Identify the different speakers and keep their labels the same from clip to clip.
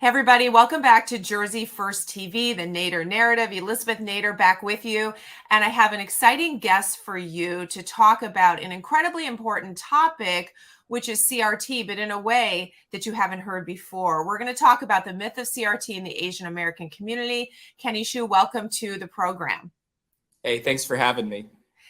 Speaker 1: Hey everybody, welcome back to Jersey First TV, the Nader Narrative. Elizabeth Nader back with you. And I have an exciting guest for you to talk about an incredibly important topic, which is CRT, but in a way that you haven't heard before. We're going to talk about the myth of CRT in the Asian American community. Kenny Xu, welcome to the program.
Speaker 2: Hey, thanks for having me.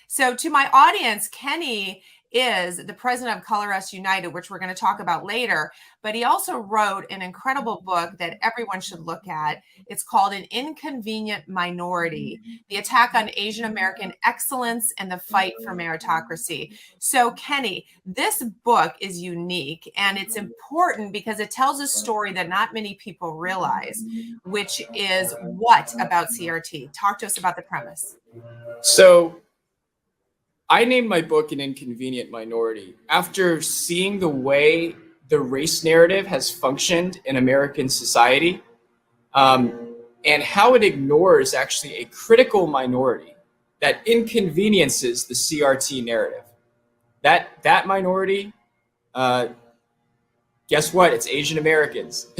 Speaker 1: So to my audience, Kenny is the president of Colorist United, which we're going to talk about later, but he also wrote an incredible book that everyone should look at. It's called An Inconvenient Minority, The Attack on Asian American Excellence and the Fight for Meritocracy. So Kenny, this book is unique and it's important because it tells a story that not many people realize, which is what about CRT? Talk to us about the premise.
Speaker 2: So I named my book An Inconvenient Minority after seeing the way the race narrative has functioned in American society, and how it ignores actually a critical minority that inconveniences the CRT narrative. That minority, guess what? It's Asian Americans.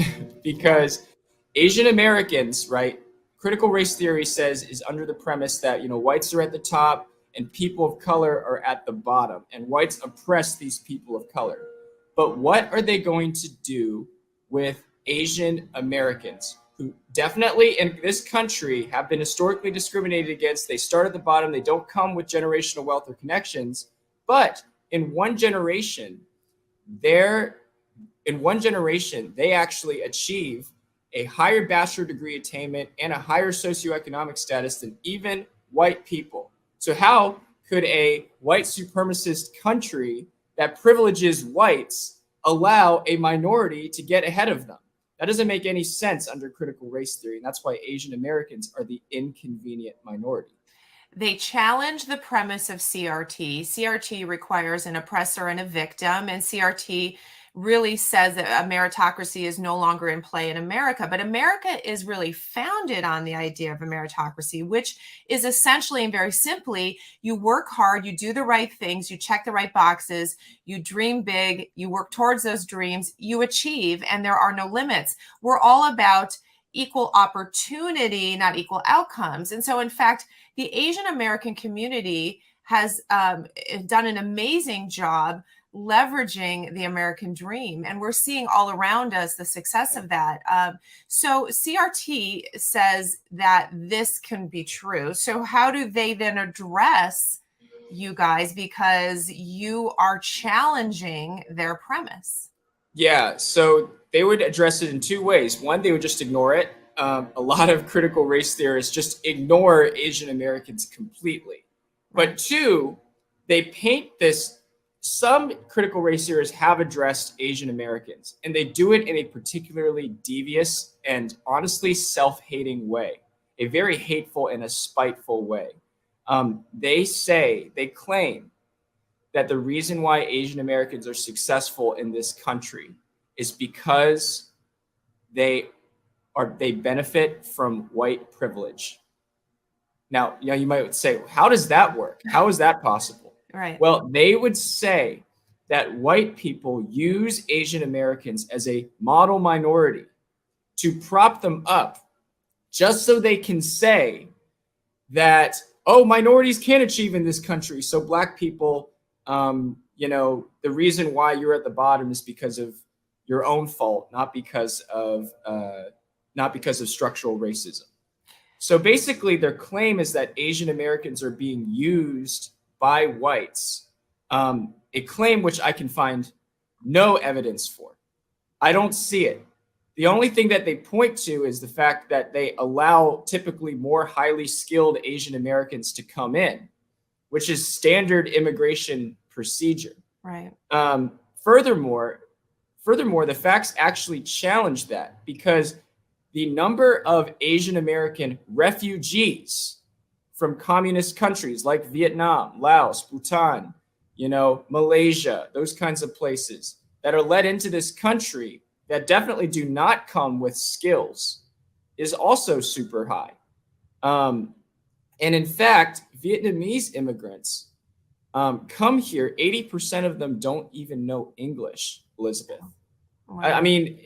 Speaker 2: Because Asian Americans, right, critical race theory says is under the premise that, whites are at the top and people of color are at the bottom, and whites oppress these people of color. But what are they going to do with Asian Americans who definitely in this country have been historically discriminated against? They start at the bottom. They don't come with generational wealth or connections, but in one generation, they actually achieve a higher bachelor degree attainment and a higher socioeconomic status than even white people. So how could a white supremacist country that privileges whites allow a minority to get ahead of them? That doesn't make any sense under critical race theory. And that's why Asian Americans are the inconvenient minority.
Speaker 1: They challenge the premise of CRT. CRT requires an oppressor and a victim, and CRT really says that a meritocracy is no longer in play in America. But America is really founded on the idea of a meritocracy, which is essentially and very simply, you work hard, you do the right things, you check the right boxes, you dream big, you work towards those dreams, you achieve, and there are no limits. We're all about equal opportunity, not equal outcomes. And so, in fact, the Asian American community has done an amazing job leveraging the American dream. And we're seeing all around us the success of that. So CRT says that this can be true. So how do they then address you guys? Because you are challenging their premise.
Speaker 2: Yeah, so they would address it in two ways. One, they would just ignore it. A lot of critical race theorists just ignore Asian Americans completely. But two, they paint this. Some critical race theorists have addressed Asian Americans, and they do it in a particularly devious and honestly self-hating way, a very hateful and a spiteful way. They claim that the reason why Asian Americans are successful in this country is because they benefit from white privilege. Now, you might say, how does that work? How is that possible?
Speaker 1: Right.
Speaker 2: Well, they would say that white people use Asian Americans as a model minority to prop them up just so they can say that, oh, minorities can't achieve in this country. So black people, the reason why you're at the bottom is because of your own fault, not because of structural racism. So basically their claim is that Asian Americans are being used by whites, a claim which I can find no evidence for. I don't see it. The only thing that they point to is the fact that they allow typically more highly skilled Asian Americans to come in, which is standard immigration procedure.
Speaker 1: Right.
Speaker 2: Furthermore, the facts actually challenge that, because the number of Asian American refugees from communist countries like Vietnam, Laos, Bhutan, Malaysia, those kinds of places that are led into this country that definitely do not come with skills is also super high. And in fact, Vietnamese immigrants come here, 80% of them don't even know English, Elizabeth. I
Speaker 1: Wow.
Speaker 2: mean,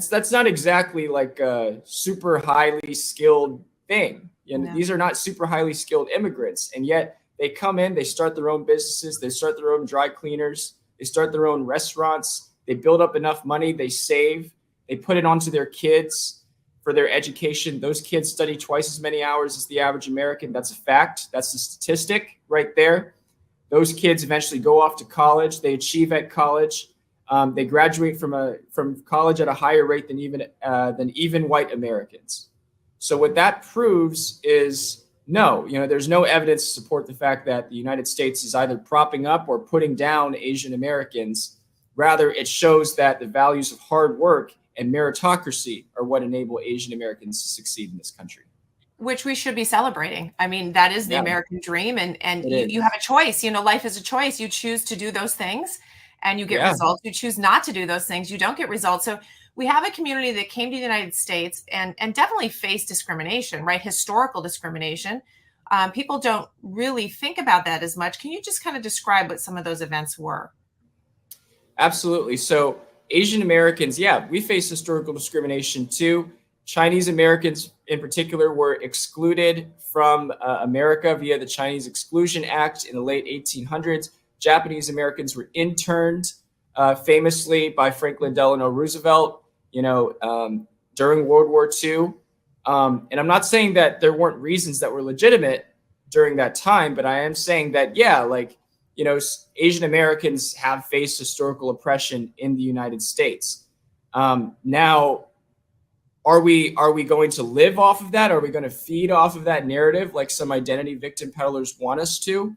Speaker 2: that's not exactly like a super highly skilled thing. You know,
Speaker 1: No.
Speaker 2: these are not super highly skilled immigrants, and yet they come in, they start their own businesses, they start their own dry cleaners, they start their own restaurants, they build up enough money, they save, they put it onto their kids for their education. Those kids study twice as many hours as the average American. That's a fact. That's a statistic right there. Those kids eventually go off to college. They achieve at college. They graduate from college at a higher rate than even white Americans. So what that proves is no, there's no evidence to support the fact that the United States is either propping up or putting down Asian Americans. Rather, it shows that the values of hard work and meritocracy are what enable Asian Americans to succeed in this country.
Speaker 1: Which we should be celebrating. I mean, that is the
Speaker 2: Yeah,
Speaker 1: American dream, and
Speaker 2: it
Speaker 1: you
Speaker 2: is.
Speaker 1: have a choice. Life is a choice. You choose to do those things and you get
Speaker 2: Yeah,
Speaker 1: results. You choose not to do those things, you don't get results. So we have a community that came to the United States and definitely faced discrimination, right? Historical discrimination. People don't really think about that as much. Can you just kind of describe what some of those events were?
Speaker 2: absolutely. So Asian Americans, yeah, we face historical discrimination too. Chinese Americans, in particular, were excluded from America via the Chinese Exclusion Act in the late 1800s. Japanese Americans were interned famously by Franklin Delano Roosevelt, during World War II. And I'm not saying that there weren't reasons that were legitimate during that time, but I am saying that, yeah, like, Asian Americans have faced historical oppression in the United States. Now, are we going to live off of that? Are we going to feed off of that narrative like some identity victim peddlers want us to?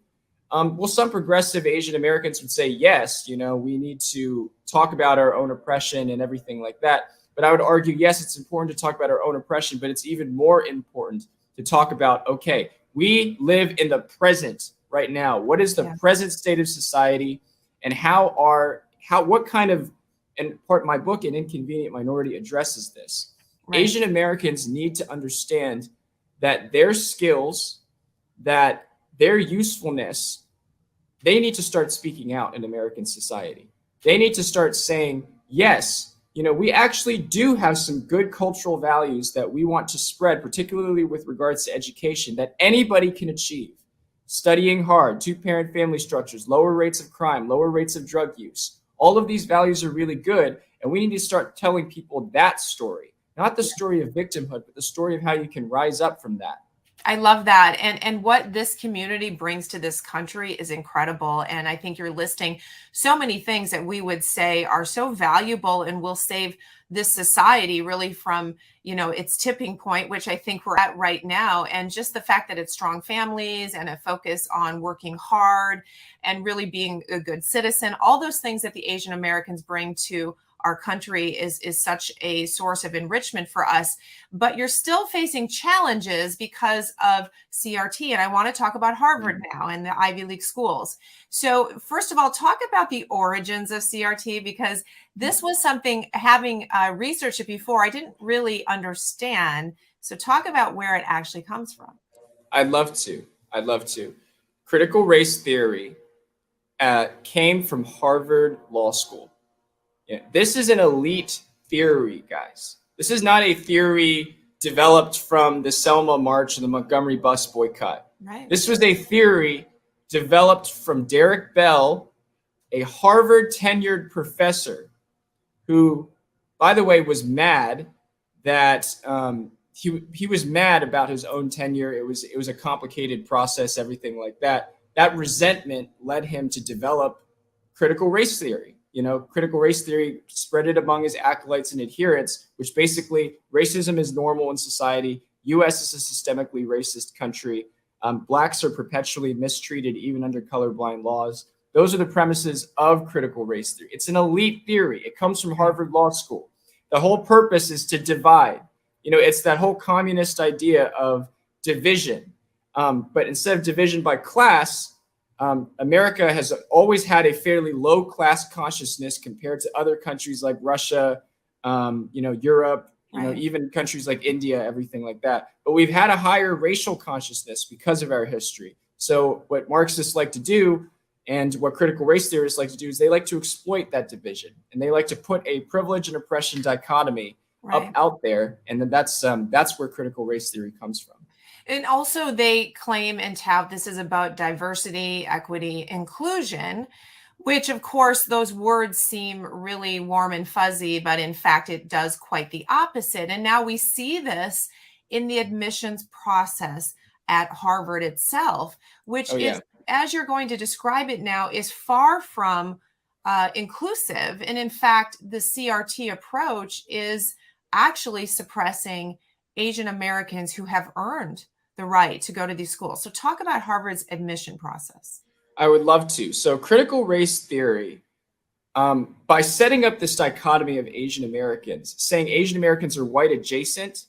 Speaker 2: Well, some progressive Asian Americans would say yes. We need to talk about our own oppression and everything like that. But I would argue, yes, it's important to talk about our own oppression, but it's even more important to talk about, okay, we live in the present right now. What is the
Speaker 1: Yeah.
Speaker 2: present state of society, and what kind of, and part of my book, An Inconvenient Minority, addresses this.
Speaker 1: Right.
Speaker 2: Asian Americans need to understand that their skills, that their usefulness, they need to start speaking out in American society. They need to start saying, yes, we actually do have some good cultural values that we want to spread, particularly with regards to education, that anybody can achieve. Studying hard, two-parent family structures, lower rates of crime, lower rates of drug use. All of these values are really good, and we need to start telling people that story. Not the story of victimhood, but the story of how you can rise up from that.
Speaker 1: I love that. And what this community brings to this country is incredible. And I think you're listing so many things that we would say are so valuable and will save this society really from, its tipping point, which I think we're at right now. And just the fact that it's strong families and a focus on working hard and really being a good citizen, all those things that the Asian Americans bring to our country is such a source of enrichment for us. But you're still facing challenges because of CRT. And I want to talk about Harvard now and the Ivy League schools. So first of all, talk about the origins of CRT, because this was something, having researched it before, I didn't really understand. So talk about where it actually comes from.
Speaker 2: I'd love to. I'd love to. Critical race theory came from Harvard Law School. Yeah, this is an elite theory, guys. This is not a theory developed from the Selma March and the Montgomery bus boycott.
Speaker 1: Right.
Speaker 2: This was a theory developed from Derek Bell, a Harvard tenured professor who, by the way, was mad that he was mad about his own tenure. It was a complicated process, everything like that. That resentment led him to develop critical race theory. Critical race theory spread it among his acolytes and adherents, which basically racism is normal in society. U.S. is a systemically racist country. Blacks are perpetually mistreated, even under colorblind laws. Those are the premises of critical race theory. It's an elite theory. It comes from Harvard Law School. The whole purpose is to divide. It's that whole communist idea of division. But instead of division by class, America has always had a fairly low class consciousness compared to other countries like Russia, Europe,
Speaker 1: Right.
Speaker 2: even countries like India, everything like that. But we've had a higher racial consciousness because of our history. So what Marxists like to do And what critical race theorists like to do is they like to exploit that division, and they like to put a privilege and oppression dichotomy up out there. And then that's where critical race theory comes from.
Speaker 1: And also they claim and tout this is about diversity, equity, inclusion, which of course those words seem really warm and fuzzy, but in fact it does quite the opposite. And now we see this in the admissions process at Harvard itself, which is, as you're going to describe it now, is far from inclusive. And in fact, the CRT approach is actually suppressing Asian Americans who have earned the right to go to these schools. So talk about Harvard's admission process.
Speaker 2: I would love to. So critical race theory, by setting up this dichotomy of Asian Americans, saying Asian Americans are white adjacent,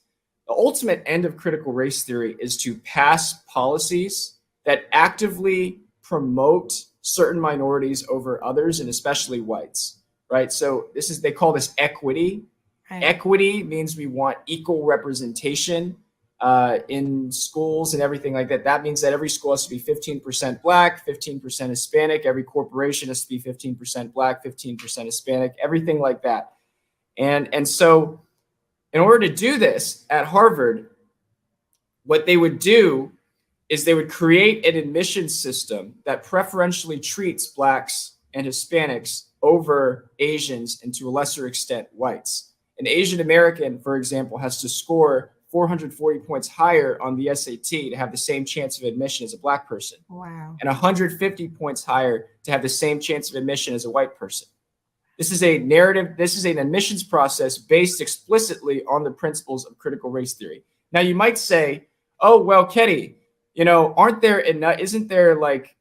Speaker 2: the ultimate end of critical race theory is to pass policies that actively promote certain minorities over others, and especially whites, right? So they call this equity. Right. Equity means we want equal representation in schools and everything like that. That means that every school has to be 15% Black, 15% Hispanic. Every corporation has to be 15% Black, 15% Hispanic, everything like that. And so in order to do this at Harvard, what they would do is they would create an admissions system that preferentially treats Blacks and Hispanics over Asians, and to a lesser extent, whites. An Asian American, for example, has to score 440 points higher on the SAT to have the same chance of admission as a Black person.
Speaker 1: Wow.
Speaker 2: And 150 points higher to have the same chance of admission as a white person. This is a narrative. This is an admissions process based explicitly on the principles of critical race theory. Now, you might say, oh, well, Kenny, isn't there like,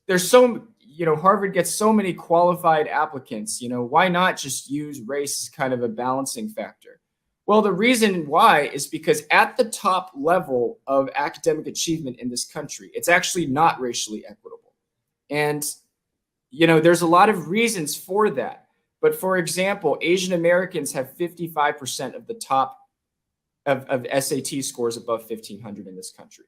Speaker 2: there's so, Harvard gets so many qualified applicants, why not just use race as kind of a balancing factor? Well, the reason why is because at the top level of academic achievement in this country, it's actually not racially equitable. And, there's a lot of reasons for that. But for example, Asian Americans have 55% of the top of SAT scores above 1,500 in this country.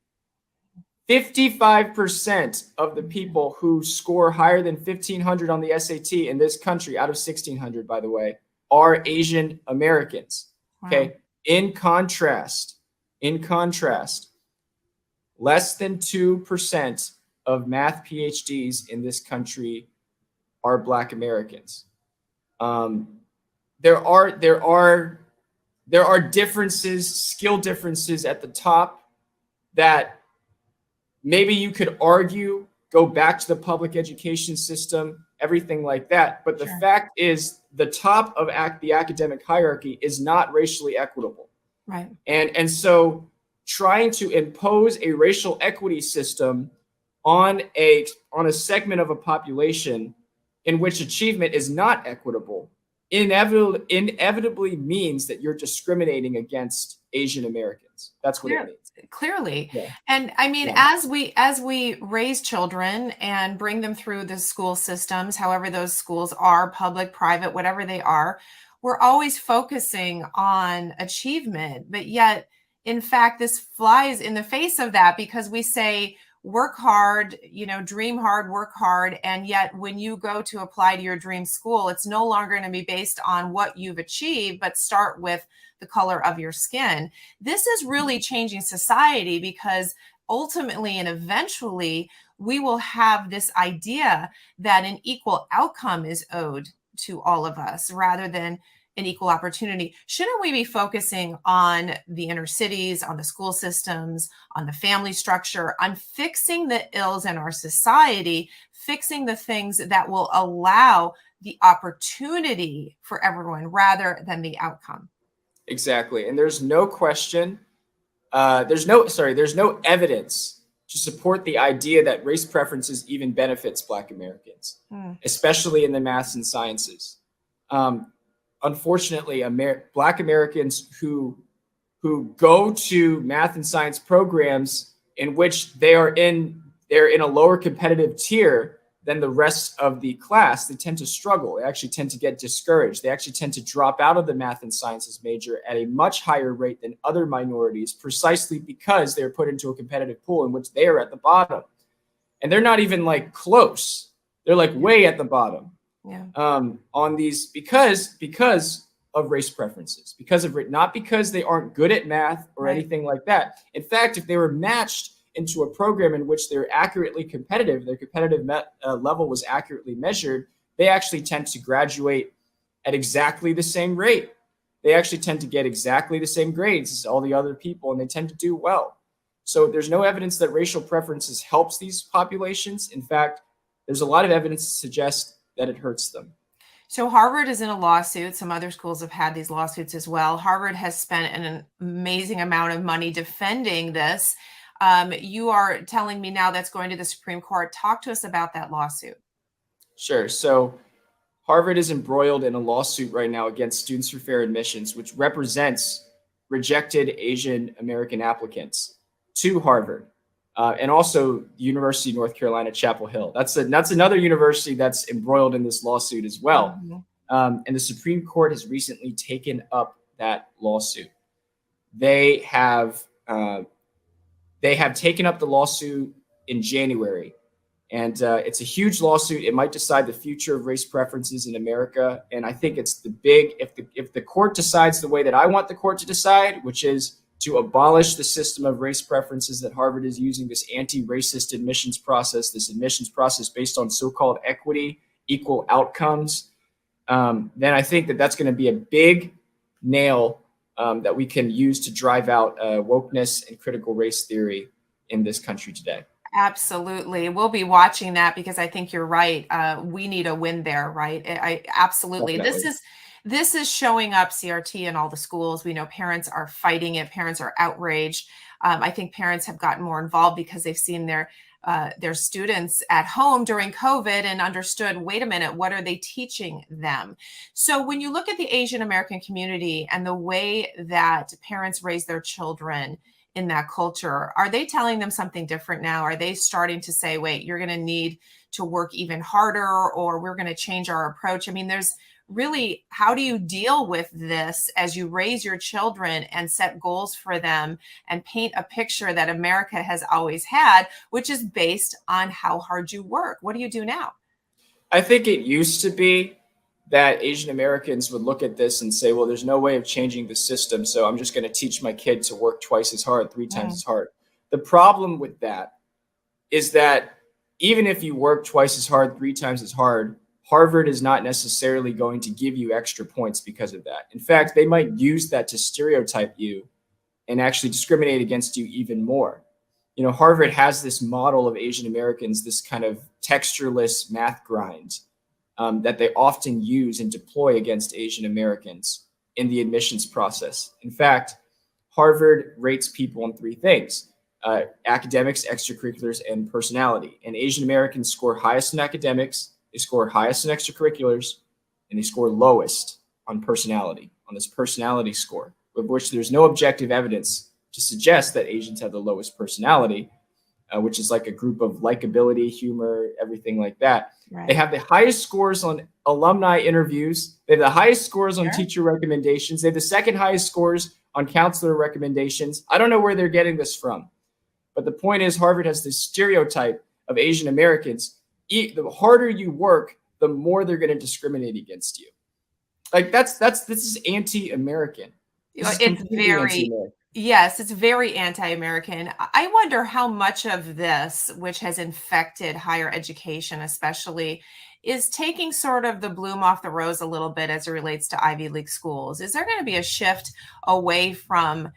Speaker 2: 55% of the people who score higher than 1,500 on the SAT in this country, out of 1,600, by the way, are Asian Americans. Wow. Okay. In contrast, less than 2% of math PhDs in this country are Black Americans. There are differences, skill differences at the top that maybe you could argue go back to the public education system, everything like that. But the fact is, the top of the academic hierarchy is not racially equitable.
Speaker 1: Right.
Speaker 2: And so trying to impose a racial equity system on a segment of a population in which achievement is not equitable inevitably means that you're discriminating against Asian Americans. That's what it means.
Speaker 1: Clearly. Yeah. And I mean, as we raise children and bring them through the school systems, however those schools are, public, private, whatever they are, we're always focusing on achievement. But yet, in fact, this flies in the face of that, because we say, work hard, dream hard, work hard. And yet when you go to apply to your dream school, it's no longer going to be based on what you've achieved, but start with the color of your skin. This is really changing society, because ultimately and eventually we will have this idea that an equal outcome is owed to all of us rather than an equal opportunity. Shouldn't we be focusing on the inner cities, on the school systems, on the family structure, on fixing the ills in our society, fixing the things that will allow the opportunity for everyone rather than the outcome?
Speaker 2: Exactly. And there's no question, there's no evidence to support the idea that race preferences even benefits Black Americans, especially in the maths and sciences. Unfortunately, Black Americans who go to math and science programs in which they're in a lower competitive tier than the rest of the class, they tend to struggle. They actually tend to get discouraged. They actually tend to drop out of the math and sciences major at a much higher rate than other minorities, precisely because they're put into a competitive pool in which they are at the bottom. and they're not even like close. They're like way at the bottom
Speaker 1: Yeah.
Speaker 2: on these because of race preferences, not because they aren't good at math or
Speaker 1: Right.
Speaker 2: anything like that. In fact, if they were matched into a program in which they're accurately competitive, their competitive level was accurately measured, they actually tend to graduate at exactly the same rate. They actually tend to get exactly the same grades as all the other people, and they tend to do well. So there's no evidence that racial preferences helps these populations. In fact, there's a lot of evidence to suggest that it hurts them.
Speaker 1: So Harvard is in a lawsuit. Some other schools have had these lawsuits as well. Harvard has spent an amazing amount of money defending this. You are telling me now that's going to the Supreme Court. Talk to us about that lawsuit.
Speaker 2: Sure. So Harvard is embroiled in a lawsuit right now against Students for Fair Admissions, which represents rejected Asian American applicants to Harvard, and also the University of North Carolina, Chapel Hill. That's another university that's embroiled in this lawsuit as well.
Speaker 1: Mhm.
Speaker 2: And the Supreme Court has recently taken up that lawsuit. They have taken up the lawsuit in January. And it's a huge lawsuit. It might decide the future of race preferences in America. And I think it's if the court decides the way that I want the court to decide, which is to abolish the system of race preferences that Harvard is using, this anti-racist admissions process based on so-called equity, equal outcomes, then I think that that's going to be a big nail that we can use to drive out wokeness and critical race theory in this country today.
Speaker 1: Absolutely. We'll be watching that because I think you're right. We need a win there, right? I absolutely.
Speaker 2: Definitely.
Speaker 1: This is showing up CRT in all the schools. We know parents are fighting it. Parents are outraged. I think parents have gotten more involved because they've seen their students at home during COVID and understood, wait a minute, what are they teaching them? So when you look at the Asian American community and the way that parents raise their children in that culture, are they telling them something different now? Are they starting to say, wait, you're going to need to work even harder, or we're going to change our approach? I mean, there's really, how do you deal with this as you raise your children and set goals for them and paint a picture that America has always had, which is based on how hard you work? What do you do now?
Speaker 2: I think it used to be that Asian Americans would look at this and say, well, there's no way of changing the system, so I'm just going to teach my kid to work twice as hard, three times as hard. The problem with that is that even if you work twice as hard, three times as hard, Harvard is not necessarily going to give you extra points because of that. In fact, they might use that to stereotype you and actually discriminate against you even more. You know, Harvard has this model of Asian Americans, this kind of textureless math grind that they often use and deploy against Asian Americans in the admissions process. In fact, Harvard rates people on three things: academics, extracurriculars, and personality. And Asian Americans score highest in academics, they score highest in extracurriculars, and they score lowest on personality, on this personality score, of which there's no objective evidence to suggest that Asians have the lowest personality, which is like a group of likability, humor, everything like that. Right. They have the highest scores on alumni interviews. They have the highest scores on teacher recommendations. They have the second highest scores on counselor recommendations. I don't know where they're getting this from. But the point is, Harvard has this stereotype of Asian Americans. The harder you work, the more they're going to discriminate against you. Like this is anti-American.
Speaker 1: It's very, yes, it's very anti-American. I wonder how much of this, which has infected higher education especially, is taking sort of the bloom off the rose a little bit as it relates to Ivy League schools. Is there going to be a shift away from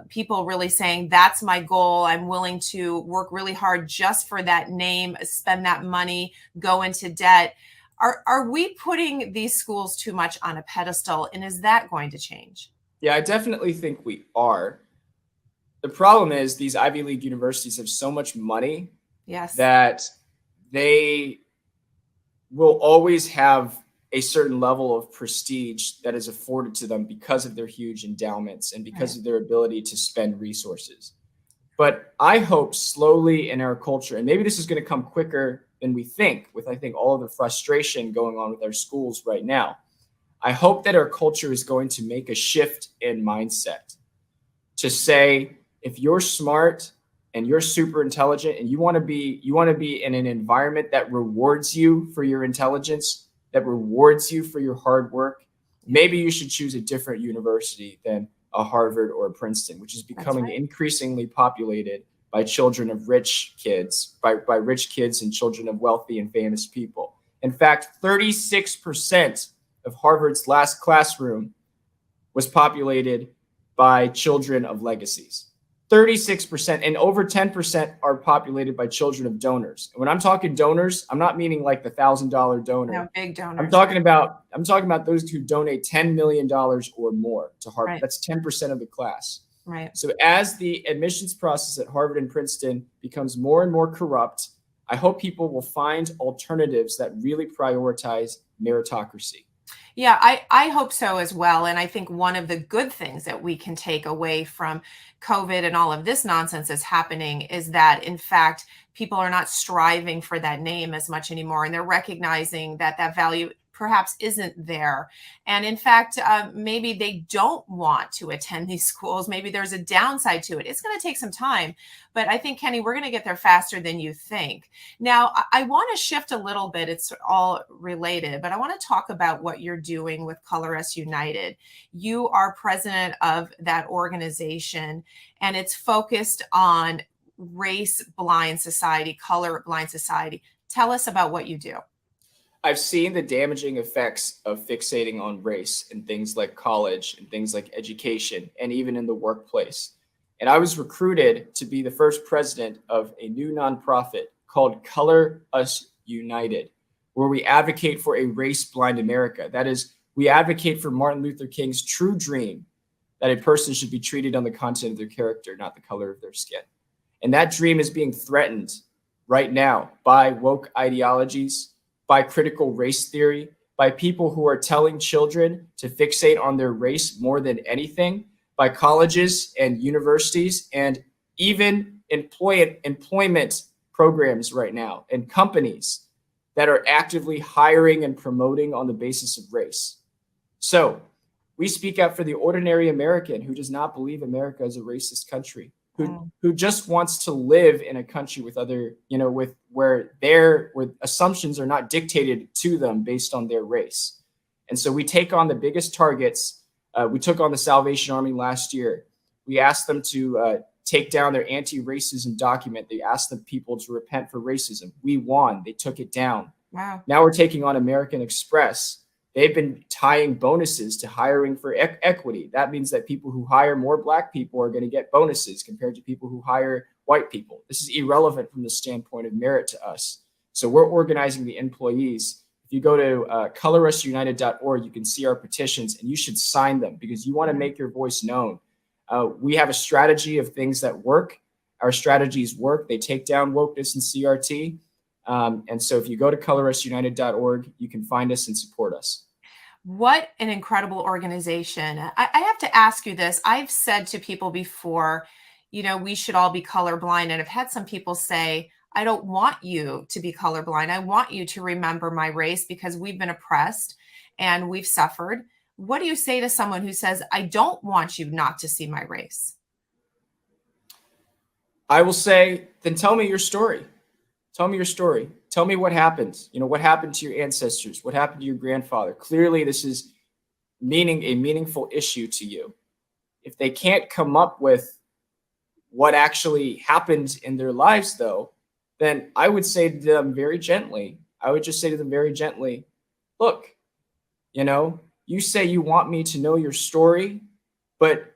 Speaker 1: people really saying, that's my goal, I'm willing to work really hard just for that name, spend that money, go into debt? Are we putting these schools too much on a pedestal, and is that going to change?
Speaker 2: Yeah, I definitely think we are. The problem is these Ivy League universities have so much money that they will always have a certain level of prestige that is afforded to them because of their huge endowments and because of their ability to spend resources. But I hope slowly in our culture, and maybe this is going to come quicker than we think, with I think all of the frustration going on with our schools right now, I hope that our culture is going to make a shift in mindset to say, if you're smart, and you're super intelligent and you want to be in an environment that rewards you for your intelligence, that rewards you for your hard work, maybe you should choose a different university than a Harvard or a Princeton, which is becoming increasingly populated by children of rich kids, by rich kids and children of wealthy and famous people. In fact, 36% of Harvard's last classroom was populated by children of legacies. 36%, and over 10% are populated by children of donors. And when I'm talking donors, I'm not meaning like the $1,000 donor.
Speaker 1: No, big donors.
Speaker 2: I'm talking about those who donate $10 million or more to Harvard. Right. That's 10% of the class.
Speaker 1: Right.
Speaker 2: So as the admissions process at Harvard and Princeton becomes more and more corrupt, I hope people will find alternatives that really prioritize meritocracy.
Speaker 1: Yeah, I hope so as well. And I think one of the good things that we can take away from COVID and all of this nonsense that's happening is that, in fact, people are not striving for that name as much anymore. And they're recognizing that that value perhaps isn't there. And in fact, maybe they don't want to attend these schools. Maybe there's a downside to it. It's going to take some time. But I think, Kenny, we're going to get there faster than you think. Now, I want to shift a little bit. It's all related, but I want to talk about what you're doing with Colorist United. You are president of that organization, and it's focused on race-blind society, color-blind society. Tell us about what you do.
Speaker 2: I've seen the damaging effects of fixating on race in things like college and things like education and even in the workplace. And I was recruited to be the first president of a new nonprofit called Colorist United, where we advocate for a race-blind America. That is, we advocate for Martin Luther King's true dream that a person should be treated on the content of their character, not the color of their skin. And that dream is being threatened right now by woke ideologies, by critical race theory, by people who are telling children to fixate on their race more than anything, by colleges and universities, and even employment programs right now, and companies that are actively hiring and promoting on the basis of race. So we speak out for the ordinary American who does not believe America is a racist country, who just wants to live in a country with other, where assumptions are not dictated to them based on their race. And so we take on the biggest targets. We took on the Salvation Army last year. We asked them to take down their anti-racism document. They asked the people to repent for racism. We won. They took it down.
Speaker 1: Wow.
Speaker 2: Now we're taking on American Express. They've been tying bonuses to hiring for equity. That means that people who hire more Black people are going to get bonuses compared to people who hire white people. This is irrelevant from the standpoint of merit to us. So we're organizing the employees. If you go to coloristunited.org, you can see our petitions, and you should sign them because you want to make your voice known. We have a strategy of things that work. Our strategies work. They take down wokeness and CRT. And so if you go to coloristunited.org, you can find us and support us.
Speaker 1: What an incredible organization. I have to ask you this. I've said to people before, we should all be colorblind. And I've had some people say, I don't want you to be colorblind. I want you to remember my race because we've been oppressed and we've suffered. What do you say to someone who says, I don't want you not to see my race?
Speaker 2: I will say, then tell me your story. Tell me your story. Tell me what happened. What happened to your ancestors? What happened to your grandfather? Clearly, this is a meaningful issue to you. If they can't come up with what actually happened in their lives, though, then I would say to them very gently, look, you say you want me to know your story, but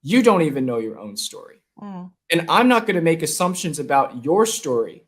Speaker 2: you don't even know your own story. And I'm not going to make assumptions about your story.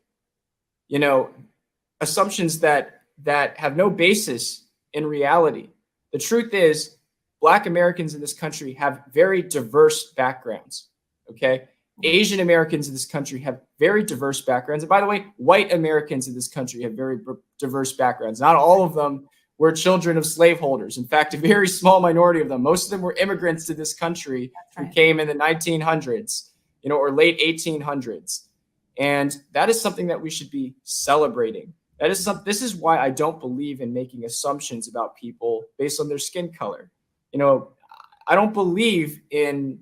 Speaker 2: Assumptions that have no basis in reality. The truth is, Black Americans in this country have very diverse backgrounds, okay? Asian Americans in this country have very diverse backgrounds. And by the way, white Americans in this country have very diverse backgrounds. Not all of them were children of slaveholders. In fact, a very small minority of them. Most of them were immigrants to this country who came in the 1900s, or late 1800s. And that is something that we should be celebrating. This is why I don't believe in making assumptions about people based on their skin color. I don't believe in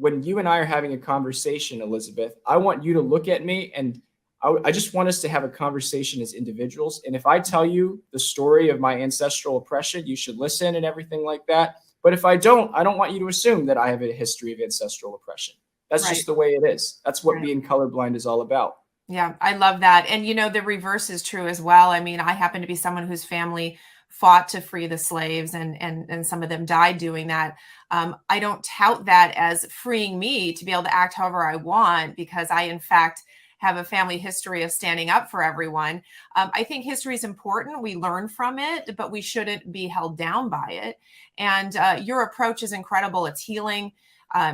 Speaker 2: when you and I are having a conversation, Elizabeth, I want you to look at me, and I just want us to have a conversation as individuals. And if I tell you the story of my ancestral oppression, you should listen and everything like that. But if I don't want you to assume that I have a history of ancestral oppression. That's
Speaker 1: Right.
Speaker 2: just the way it is. That's what
Speaker 1: Right.
Speaker 2: being colorblind is all about.
Speaker 1: Yeah, I love that. And the reverse is true as well. I mean, I happen to be someone whose family fought to free the slaves, and some of them died doing that. I don't tout that as freeing me to be able to act however I want, because I, in fact, have a family history of standing up for everyone. I think history is important. We learn from it, but we shouldn't be held down by it. And your approach is incredible. It's healing.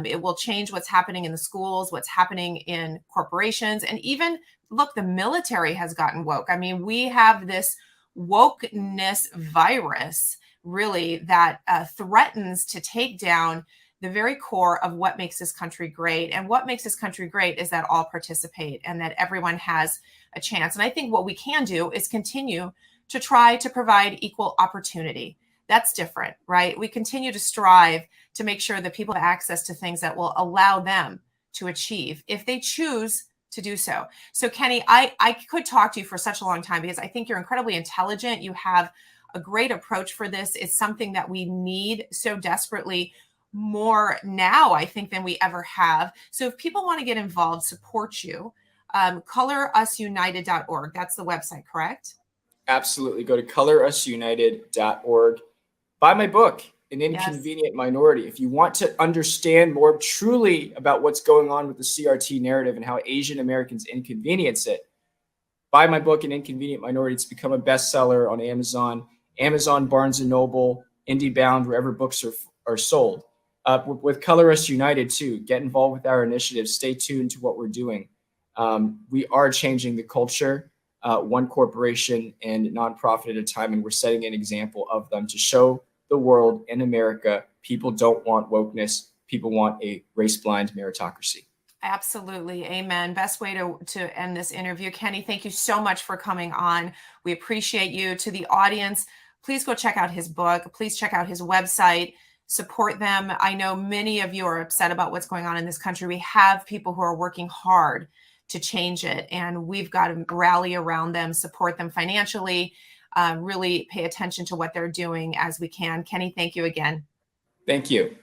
Speaker 1: It will change what's happening in the schools, what's happening in corporations, and even look, the military has gotten woke. I mean, we have this wokeness virus really that threatens to take down the very core of what makes this country great. And what makes this country great is that all participate and that everyone has a chance. And I think what we can do is continue to try to provide equal opportunity. That's different, right? We continue to strive to make sure that people have access to things that will allow them to achieve if they choose to do so. So Kenny, I could talk to you for such a long time because I think you're incredibly intelligent. You have a great approach for this. It's something that we need so desperately more now, I think, than we ever have. So if people want to get involved, support you, colorusunited.org. That's the website, correct?
Speaker 2: Absolutely. Go to colorusunited.org. Buy my book, An Inconvenient Minority. If you want to understand more truly about what's going on with the CRT narrative and how Asian Americans inconvenience it, buy my book, An Inconvenient Minority. It's become a bestseller on Amazon, Barnes & Noble, IndieBound, wherever books are sold. With Colorist United, too. Get involved with our initiatives. Stay tuned to what we're doing. We are changing the culture, one corporation and nonprofit at a time, and we're setting an example of them to show the world in America, people don't want wokeness. People want a race-blind meritocracy.
Speaker 1: Absolutely. Amen. Best way to end this interview. Kenny, thank you so much for coming on. We appreciate you. To the audience, please go check out his book. Please check out his website. Support them. I know many of you are upset about what's going on in this country. We have people who are working hard to change it, and we've got to rally around them, support them financially, really pay attention to what they're doing as we can. Kenny, thank you again.
Speaker 2: Thank you.